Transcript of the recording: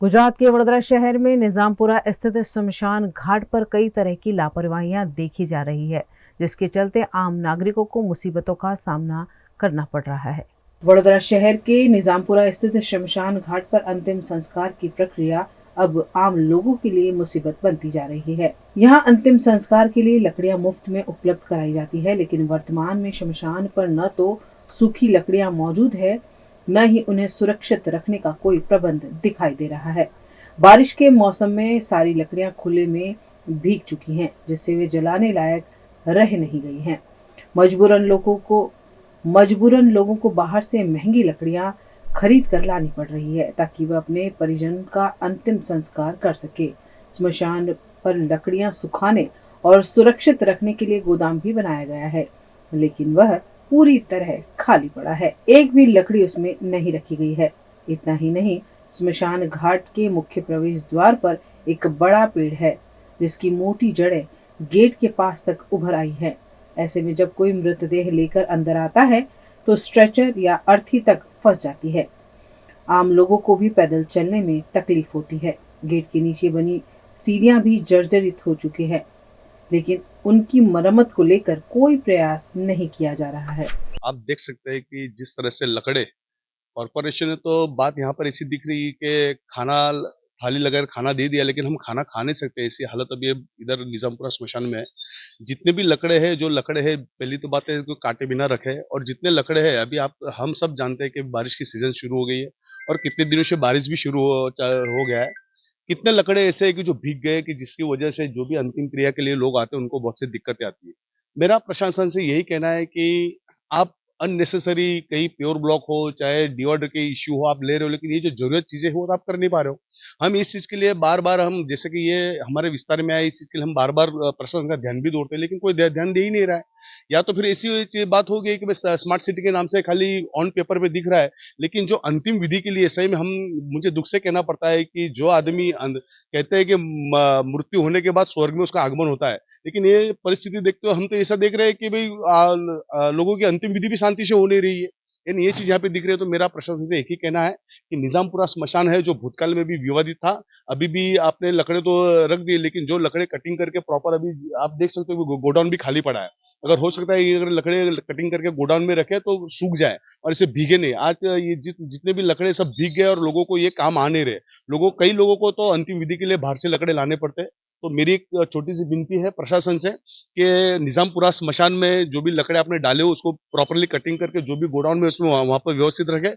गुजरात के वडोदरा शहर में निजामपुरा स्थित शमशान घाट पर कई तरह की लापरवाहियां देखी जा रही है, जिसके चलते आम नागरिकों को मुसीबतों का सामना करना पड़ रहा है। वडोदरा शहर के निजामपुरा स्थित शमशान घाट पर अंतिम संस्कार की प्रक्रिया अब आम लोगों के लिए मुसीबत बनती जा रही है। यहाँ अंतिम संस्कार के लिए लकड़ियाँ मुफ्त में उपलब्ध कराई जाती है, लेकिन वर्तमान में शमशान पर न तो सूखी लकड़ियाँ मौजूद है, न ही उन्हें सुरक्षित रखने का कोई प्रबंध दिखाई दे रहा है। बारिश के मौसम में सारी लकड़ियां खुले में भीग चुकी हैं, जिससे वे जलाने लायक रह नहीं गई हैं। मजबूरन लोगों को बाहर से महंगी लकड़ियां खरीद कर लानी पड़ रही है, ताकि वह अपने परिजन का अंतिम संस्कार कर सके। स्मशान पर लकड़ियां सुखाने और सुरक्षित रखने के लिए गोदाम भी बनाया गया है, लेकिन वह पूरी तरह खाली पड़ा है। एक भी लकड़ी उसमें नहीं रखी गई है। इतना ही नहीं, स्मशान घाट के मुख्य प्रवेश द्वार पर एक बड़ा पेड़ है, जिसकी मोटी जड़ें गेट के पास तक उभर आई है। ऐसे में जब कोई मृतदेह लेकर अंदर आता है तो स्ट्रेचर या अर्थी तक फंस जाती है। आम लोगों को भी पैदल चलने में तकलीफ होती है। गेट के नीचे बनी सीढ़ियां भी जर्जरित हो चुकी है, लेकिन उनकी मरम्मत को लेकर कोई प्रयास नहीं किया जा रहा है। आप देख सकते हैं कि जिस तरह से लकड़े कॉर्पोरेशन ने तो बात यहाँ पर ऐसी दिख रही है कि थाली लगाकर खाना दे दिया, लेकिन हम खाना खा नहीं सकते। ऐसी हालत अभी इधर निजामपुरा स्मशान में है। जितने भी लकड़े हैं, जो लकड़े हैं, पहली तो बात है कि काटे बिना रखे, और जितने लकड़े हैं अभी हम सब जानते हैं कि बारिश की सीजन शुरू हो गई है और कितने दिनों से बारिश भी शुरू हो गया है। कितने लकड़े ऐसे हैं कि जो भीग गए, कि जिसकी वजह से जो भी अंतिम क्रिया के लिए लोग आते हैं उनको बहुत सी दिक्कतें आती है। मेरा प्रशासन से यही कहना है कि आप अननेसेसरी कहीं प्योर ब्लॉक हो, चाहे डिवाइडर के इश्यू हो, आप ले रहे हो, लेकिन ये जो जरूरत चीजें हो तो आप कर नहीं पा रहे हो। हम इस चीज के लिए बार बार, हम जैसे कि ये हमारे विस्तार में आए, इस चीज के लिए हम बार बार प्रशासन का ध्यान भी दौड़ते हैं, लेकिन कोई ध्यान दे ही नहीं रहा है। या तो फिर ऐसी बात हो गई कि बस स्मार्ट सिटी के नाम से खाली ऑन पेपर पे दिख रहा है, लेकिन जो अंतिम विधि के लिए सही में मुझे दुख से कहना पड़ता है कि जो आदमी कहते हैं कि मृत्यु होने के बाद स्वर्ग में उसका आगमन होता है, लेकिन ये परिस्थिति देखते हो हम तो ऐसा देख रहे हैं कि भाई लोगों की अंतिम विधि भी शांति से हो नहीं रही है। यानी ये चीज यहाँ पे दिख रही है। तो मेरा प्रशासन से एक ही कहना है कि निजामपुरा स्मशान है, जो भूतकाल में भी विवादित था, अभी भी आपने लकड़े तो रख दिए, लेकिन जो लकड़े कटिंग करके प्रॉपर अभी आप देख सकते हो गोडाउन भी खाली पड़ा है। अगर हो सकता है ये अगर लकड़े कटिंग करके गोडाउन में रखे तो सूख जाए और इसे भीगे नहीं। आज ये जितने भी लकड़े सब भीग गए और लोगों को ये काम आ नहीं रहे। कई लोगों को तो अंतिम विधि के लिए बाहर से लकड़े लाने पड़ते हैं। तो मेरी एक छोटी सी विनती है प्रशासन से कि निजामपुरा स्मशान में जो भी लकड़े आपने डाले हो उसको प्रॉपर्ली कटिंग करके जो भी गोडाउन में उसमें वहां पर व्यवस्थित रखे